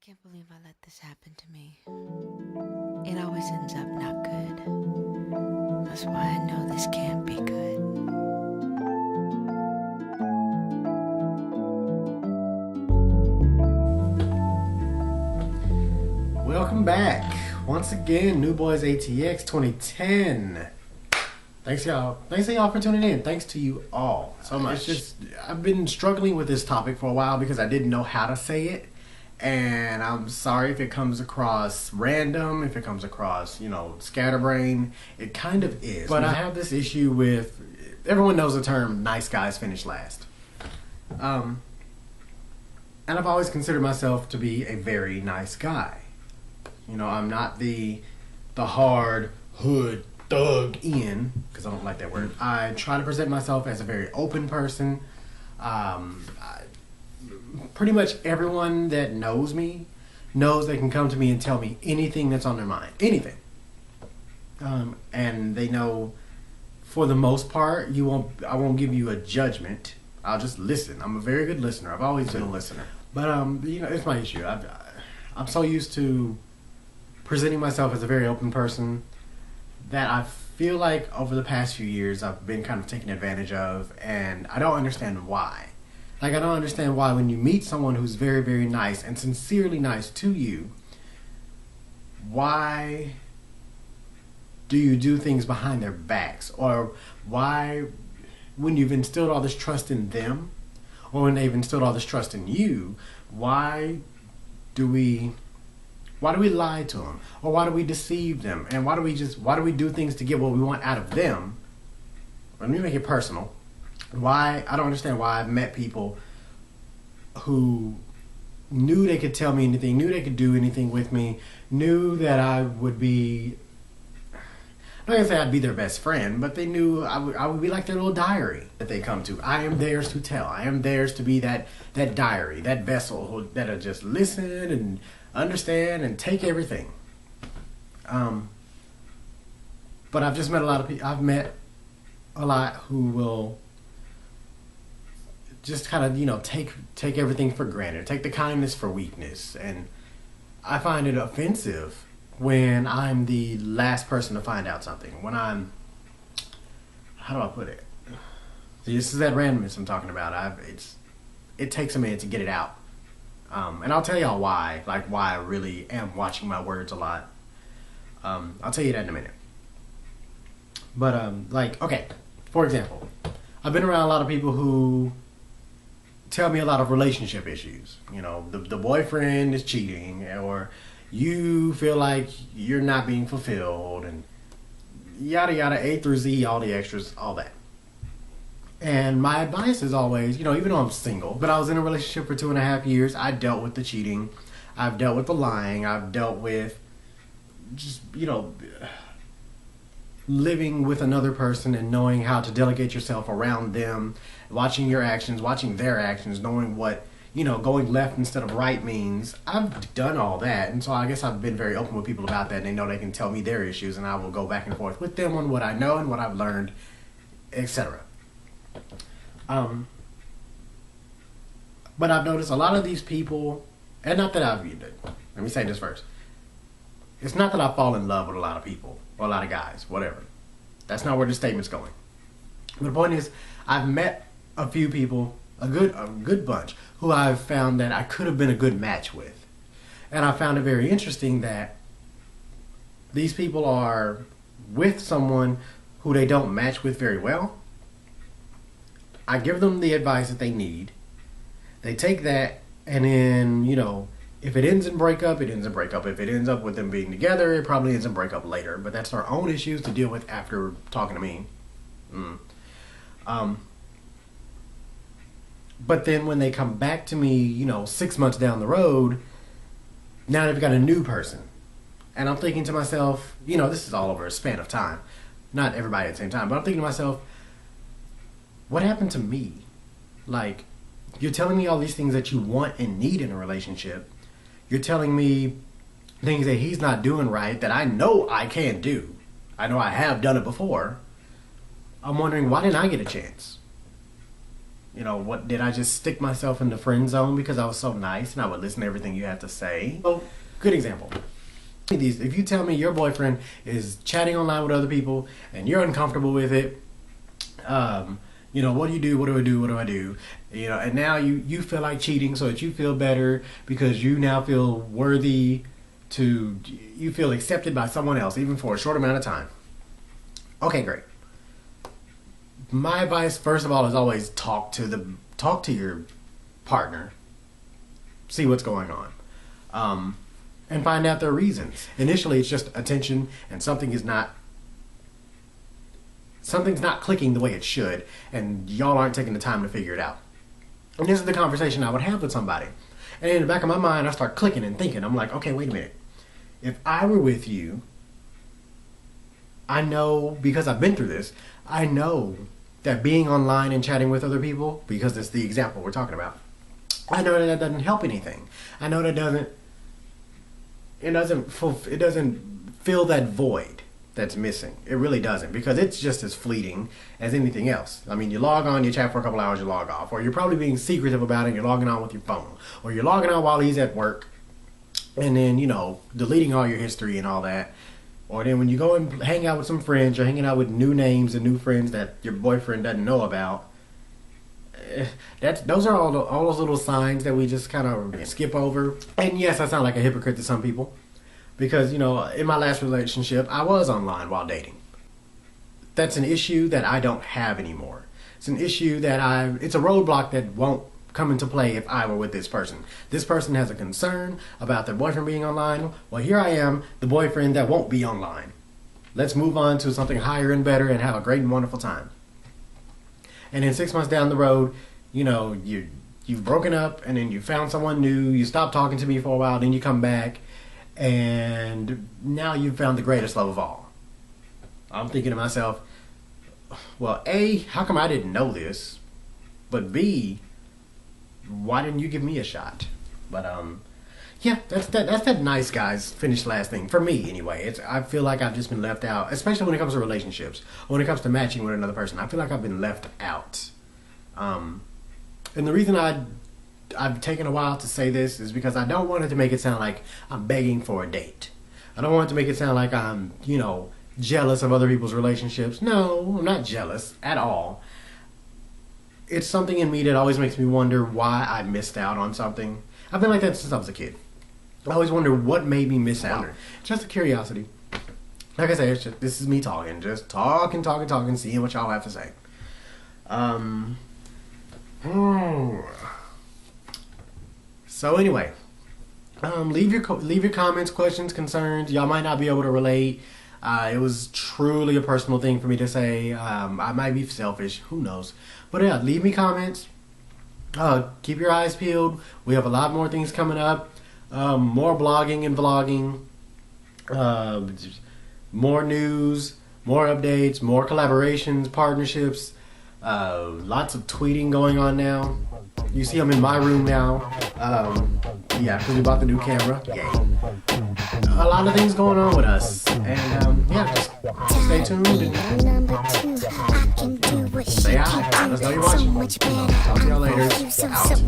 can't believe I let this happen to me. It always ends up not good. That's why I know this can't be good. Welcome back. Once again, New Boys ATX 2010. Thanks y'all for tuning in. Thanks to you all so much. It's just, I've been struggling with this topic for a while because I didn't know how to say it. And I'm sorry if it comes across random, if it comes across, scatterbrain. It kind of is. But I have this issue with, everyone knows the term, nice guys finish last. And I've always considered myself to be a very nice guy. I'm not the hard hood thug in, because I don't like that word. I try to present myself as a very open person. Pretty much everyone that knows me knows they can come to me and tell me anything that's on their mind. Anything. And they know, for the most part, I won't give you a judgment. I'll just listen. I'm a very good listener. I've always been a listener. But, it's my issue. I'm so used to presenting myself as a very open person that I feel like over the past few years I've been kind of taken advantage of, and I don't understand why. I don't understand why when you meet someone who's very, very nice and sincerely nice to you, why do you do things behind their backs? Or why, when you've instilled all this trust in them, or when they've instilled all this trust in you, why do we lie to them? Or why do we deceive them? And why do we do things to get what we want out of them? Let me make it personal. I don't understand why I've met people who knew they could tell me anything, knew they could do anything with me, knew that I would be, I'm not going to say I'd be their best friend, but they knew I would be like their little diary that they come to. I am theirs to tell. I am theirs to be that diary, that vessel that'll just listen and understand and take everything. But I've just met a lot of people. I've met a lot who will just kind of, take everything for granted. Take the kindness for weakness. And I find it offensive when I'm the last person to find out something. When I'm, how do I put it? This is that randomness I'm talking about. It takes a minute to get it out. And I'll tell y'all why I really am watching my words a lot. I'll tell you that in a minute. But, okay, for example, I've been around a lot of people who tell me a lot of relationship issues. The boyfriend is cheating, or you feel like you're not being fulfilled, and yada yada, A through Z, all the extras, all that. And my advice is always, even though I'm single, but I was in a relationship for 2.5 years, I dealt with the cheating, I've dealt with the lying, I've dealt with just, living with another person and knowing how to delegate yourself around them, watching your actions, watching their actions, knowing what, going left instead of right means. I've done all that, and so I guess I've been very open with people about that, and they know they can tell me their issues, and I will go back and forth with them on what I know and what I've learned, etc. But I've noticed a lot of these people, and not that let me say this first. It's not that I fall in love with a lot of people, or a lot of guys, whatever. That's not where the statement's going. But the point is, I've met a few people, a good bunch, who I've found that I could have been a good match with. And I found it very interesting that these people are with someone who they don't match with very well. I give them the advice that they need. They take that, and then, if it ends in breakup, it ends in breakup. If it ends up with them being together, it probably ends in breakup later. But that's their own issues to deal with after talking to me. But then when they come back to me, 6 months down the road, now they've got a new person. And I'm thinking to myself, this is all over a span of time. Not everybody at the same time, but I'm thinking to myself, what happened to me? You're telling me all these things that you want and need in a relationship. You're telling me things that he's not doing right that I know I can do. I know I have done it before. I'm wondering, why didn't I get a chance? You know, what did I just stick myself in the friend zone because I was so nice and I would listen to everything you had to say? Oh, good example. If you tell me your boyfriend is chatting online with other people and you're uncomfortable with it, you know, what do you do? What do I do? What do I do? You know, and now you feel like cheating so that you feel better because you now feel worthy you feel accepted by someone else, even for a short amount of time. Okay, great. My advice, first of all, is always talk to your partner, see what's going on, and find out their reasons. Initially, it's just attention, and something's not clicking the way it should, and y'all aren't taking the time to figure it out. And this is the conversation I would have with somebody. And in the back of my mind, I start clicking and thinking. I'm like, okay, wait a minute. If I were with you, I know, because I've been through this, I know that being online and chatting with other people, because it's the example we're talking about, I know that doesn't help anything. I know that it doesn't fill that void that's missing. It really doesn't, because it's just as fleeting as anything else. I mean, you log on, you chat for a couple hours, you log off, or you're probably being secretive about it, you're logging on with your phone, or you're logging on while he's at work, and then, you know, deleting all your history and all that. Or then when you go and hang out with some friends, you're hanging out with new names and new friends that your boyfriend doesn't know about. Those are all those little signs that we just kind of skip over. And yes, I sound like a hypocrite to some people, because, you know, in my last relationship, I was online while dating. That's an issue that I don't have anymore. It's an issue that it's a roadblock that won't come into play if I were with this person. This person has a concern about their boyfriend being online. Well, here I am, the boyfriend that won't be online. Let's move on to something higher and better and have a great and wonderful time. And then 6 months down the road, you know, you've broken up, and then you found someone new, you stopped talking to me for a while, then you come back, and now you've found the greatest love of all. I'm thinking to myself, well, A, how come I didn't know this? But B, why didn't you give me a shot? But yeah, that's that nice guys finish last thing for me anyway. I feel like I've just been left out, especially when it comes to relationships. When it comes to matching with another person, I feel like I've been left out. And the reason I've taken a while to say this is because I don't want it to make it sound like I'm begging for a date. I don't want it to make it sound like I'm, you know, jealous of other people's relationships. No, I'm not jealous at all. It's something in me that always makes me wonder why I missed out on something. I've been like that since I was a kid. I always wonder what made me miss out. Just a curiosity. Like I said, this is me talking. Just talking, seeing what y'all have to say. So anyway, leave your comments, questions, concerns. Y'all might not be able to relate. It was truly a personal thing for me to say. I might be selfish. Who knows? But yeah, leave me comments. Keep your eyes peeled. We have a lot more things coming up. More blogging and vlogging. More news. More updates. More collaborations, partnerships. Lots of tweeting going on now. You see I'm in my room now. Yeah, because we bought the new camera. Yay. A lot of things going on with us. And yeah, just stay tuned and say hi. Let us know you're watching. Talk to y'all later. Out.